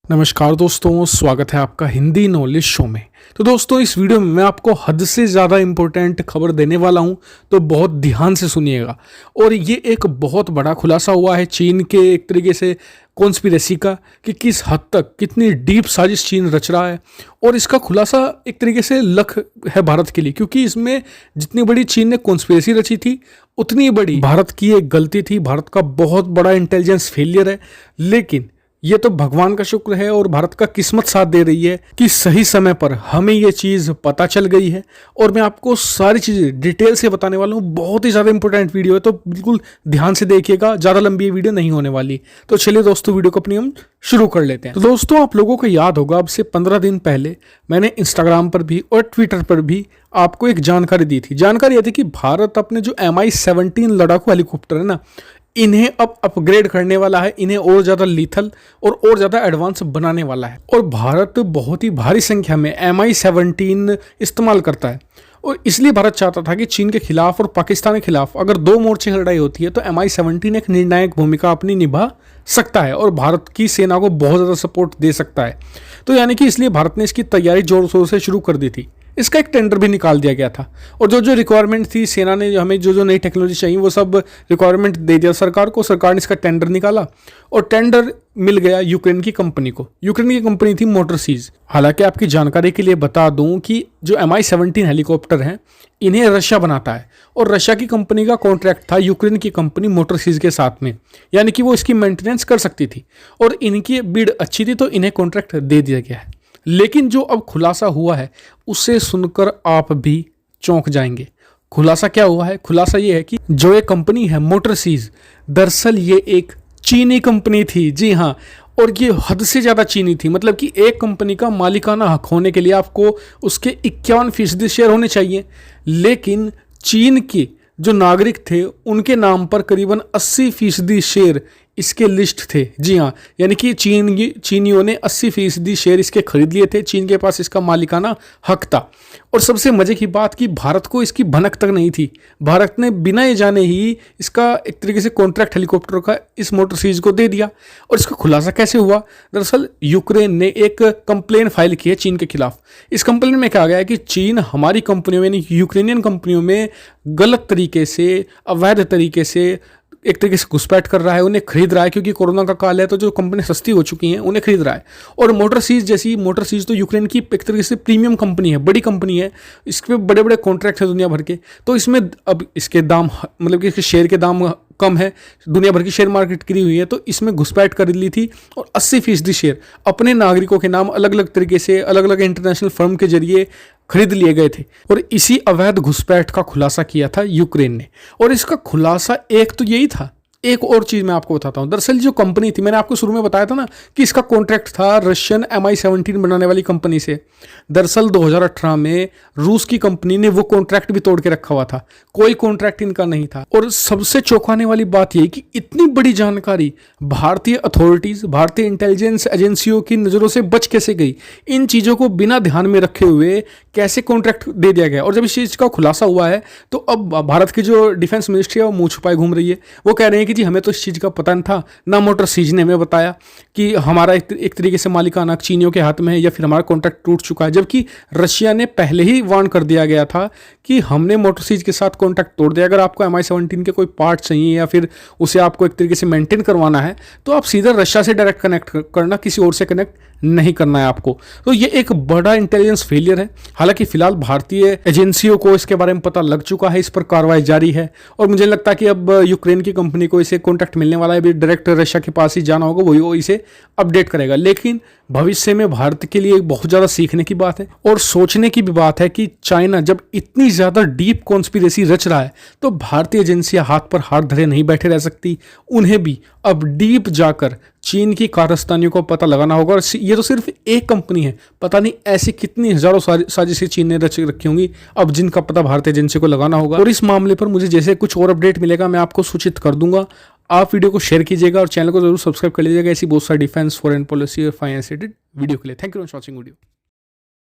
नमस्कार दोस्तों, स्वागत है आपका हिंदी नॉलेज शो में। तो दोस्तों, इस वीडियो में मैं आपको हद से ज़्यादा इम्पोर्टेंट खबर देने वाला हूं, तो बहुत ध्यान से सुनिएगा। और ये एक बहुत बड़ा खुलासा हुआ है चीन के एक तरीके से कॉन्स्पिरेसी का, कि किस हद तक कितनी डीप साजिश चीन रच रहा है। और इसका खुलासा एक तरीके से लक है भारत के लिए, क्योंकि इसमें जितनी बड़ी चीन ने कॉन्स्पिरेसी रची थी उतनी बड़ी भारत की एक गलती थी, भारत का बहुत बड़ा इंटेलिजेंस फेलियर है। लेकिन ये तो भगवान का शुक्र है और भारत का किस्मत साथ दे रही है कि सही समय पर हमें ये चीज़ पता चल गई है। और मैं आपको सारी चीज़ें डिटेल से बताने वाला हूँ। बहुत ही ज़्यादा इंपॉर्टेंट वीडियो है, तो बिल्कुल ध्यान से देखिएगा, ज़्यादा लंबी ये वीडियो नहीं होने वाली। तो चलिए दोस्तों, वीडियो को अपनी हम शुरू कर लेते हैं। तो दोस्तों, आप लोगों को याद होगा, अब से 15 दिन पहले मैंने इंस्टाग्राम पर भी और ट्विटर पर भी आपको एक जानकारी दी थी। जानकारी यह थी कि भारत अपने जो MI-17 लड़ाकू हेलीकॉप्टर है ना, इन्हें अब अपग्रेड करने वाला है, इन्हें और ज़्यादा लीथल और ज़्यादा एडवांस बनाने वाला है। और भारत बहुत ही भारी संख्या में MI-17 इस्तेमाल करता है। और इसलिए भारत चाहता था कि चीन के खिलाफ और पाकिस्तान के खिलाफ अगर दो मोर्चे लड़ाई होती है तो MI-17 एक निर्णायक भूमिका अपनी निभा सकता है और भारत की सेना को बहुत ज़्यादा सपोर्ट दे सकता है। तो यानी कि इसलिए भारत ने इसकी तैयारी जोर शोर से शुरू कर दी थी। इसका एक टेंडर भी निकाल दिया गया था और जो जो रिक्वायरमेंट थी, सेना ने हमें जो जो नई टेक्नोलॉजी चाहिए वो सब रिक्वायरमेंट दे दिया सरकार को। सरकार ने इसका टेंडर निकाला और टेंडर मिल गया यूक्रेन की कंपनी को। यूक्रेन की कंपनी थी मोटरसीज। हालांकि आपकी जानकारी के लिए बता दूं कि जो MI-17 हेलीकॉप्टर हैं, इन्हें रशिया बनाता है और रशिया की कंपनी का कॉन्ट्रैक्ट था यूक्रेन की कंपनी मोटरसीज के साथ में, यानी कि वो इसकी मेंटेनेंस कर सकती थी और इनकी बिड अच्छी थी तो इन्हें कॉन्ट्रैक्ट दे दिया गया है। लेकिन जो अब खुलासा हुआ है उसे सुनकर आप भी चौंक जाएंगे। खुलासा क्या हुआ है? खुलासा ये है कि जो ये कंपनी है मोटरसीज, दरअसल ये एक चीनी कंपनी थी। जी हाँ, और ये हद से ज़्यादा चीनी थी। मतलब कि एक कंपनी का मालिकाना हक होने के लिए आपको उसके 51% शेयर होने चाहिए, लेकिन चीन के जो नागरिक थे उनके नाम पर करीबन 80% शेयर इसके लिस्ट थे। जी हाँ, यानी कि चीनियों ने 80% शेयर इसके खरीद लिए थे। चीन के पास इसका मालिकाना हक था। और सबसे मजे की बात कि भारत को इसकी भनक तक नहीं थी। भारत ने बिना ये जाने ही इसका एक तरीके से कॉन्ट्रैक्ट हेलीकॉप्टर का इस मोटरसीज को दे दिया। और इसका खुलासा कैसे हुआ? दरअसल यूक्रेन ने एक कंप्लेन फाइल की है चीन के खिलाफ। इस कंप्लेन में कहा गया है कि चीन हमारी कंपनियों में, यानी यूक्रेनियन कंपनियों में गलत तरीके से, अवैध तरीके से एक तरीके से घुसपैठ कर रहा है, उन्हें खरीद रहा है। क्योंकि कोरोना का काल है तो जो कंपनी सस्ती हो चुकी हैं उन्हें खरीद रहा है। और मोटरसीज तो यूक्रेन की एक तरीके से प्रीमियम कंपनी है, बड़ी कंपनी है, इसके बड़े बड़े कॉन्ट्रैक्ट है दुनिया भर के। तो इसमें अब इसके दाम, मतलब कि इसके शेयर के दाम कम है, दुनिया भर की शेयर मार्केट गिरी हुई है, तो इसमें घुसपैठ कर ली थी और 80% शेयर अपने नागरिकों के नाम अलग अलग तरीके से अलग अलग इंटरनेशनल फर्म के जरिए खरीद लिए गए थे। और इसी अवैध घुसपैठ का खुलासा किया था यूक्रेन ने। और इसका खुलासा एक तो यही था, एक और चीज़ मैं आपको बताता हूँ। दरअसल जो कंपनी थी, मैंने आपको शुरू में बताया था ना कि इसका कॉन्ट्रैक्ट था रशियन MI-17 बनाने वाली कंपनी से। दरअसल 2018 में रूस की कंपनी ने वो कॉन्ट्रैक्ट भी तोड़ के रखा हुआ था, कोई कॉन्ट्रैक्ट इनका नहीं था। और सबसे चौंकाने वाली बात यह कि इतनी बड़ी जानकारी भारतीय अथॉरिटीज़, भारतीय इंटेलिजेंस एजेंसियों की नज़रों से बच कैसे गई? इन चीज़ों को बिना ध्यान में रखे हुए कैसे कॉन्ट्रैक्ट दे दिया गया? और जब इस चीज़ का खुलासा हुआ है तो अब भारत की जो डिफेंस मिनिस्ट्री है वो मुँह छुपाए घूम रही है। वो कह रहे हैं कि जी हमें तो इस चीज़ का पता नहीं था, ना मोटरसीज ने हमें बताया कि हमारा एक तरीके से मालिकाना चीनियों के हाथ में है या फिर हमारा कॉन्ट्रैक्ट टूट चुका है। जबकि रशिया ने पहले ही वार्न कर दिया गया था कि हमने मोटरसीज के साथ कॉन्ट्रैक्ट तोड़ दिया। अगर आपको MI-17 के कोई पार्ट चाहिए या फिर उसे आपको एक तरीके से मेंटेन करवाना है तो आप सीधा रशिया से डायरेक्ट कनेक्ट करना, किसी और से कनेक्ट नहीं करना है आपको। तो ये एक बड़ा इंटेलिजेंस फेलियर है। हालांकि फिलहाल भारतीय एजेंसियों को इसके बारे में पता लग चुका है, इस पर कार्रवाई जारी है और मुझे लगता है कि अब यूक्रेन की कंपनी को इसे कॉन्ट्रैक्ट मिलने वाला है। डायरेक्ट रशिया के पास ही जाना होगा, वही वो इसे अपडेट करेगा। लेकिन भविष्य में भारत के लिए बहुत ज़्यादा सीखने की बात है और सोचने की भी बात है कि चाइना जब इतनी ज़्यादा डीप कॉन्स्पिरेसी रच रहा है तो भारतीय एजेंसियां हाथ पर हाथ धरे नहीं बैठे रह सकती। उन्हें भी अब डीप जाकर चीन की कारस्तानियों को पता लगाना होगा। और ये तो सिर्फ एक कंपनी है, पता नहीं ऐसी कितनी हजारों साजिशें चीन ने रच रखी होंगी अब जिनका पता भारतीय एजेंसी को लगाना होगा। और इस मामले पर मुझे जैसे कुछ और अपडेट मिलेगा मैं आपको सूचित कर दूंगा। आप वीडियो को शेयर कीजिएगा और चैनल को जरूर सब्सक्राइब कर लीजिएगा ऐसी बहुत सारी डिफेंस, फॉरेन पॉलिसी और फाइनेंस रिलेटेड वीडियो के लिए। Thank you for watching video.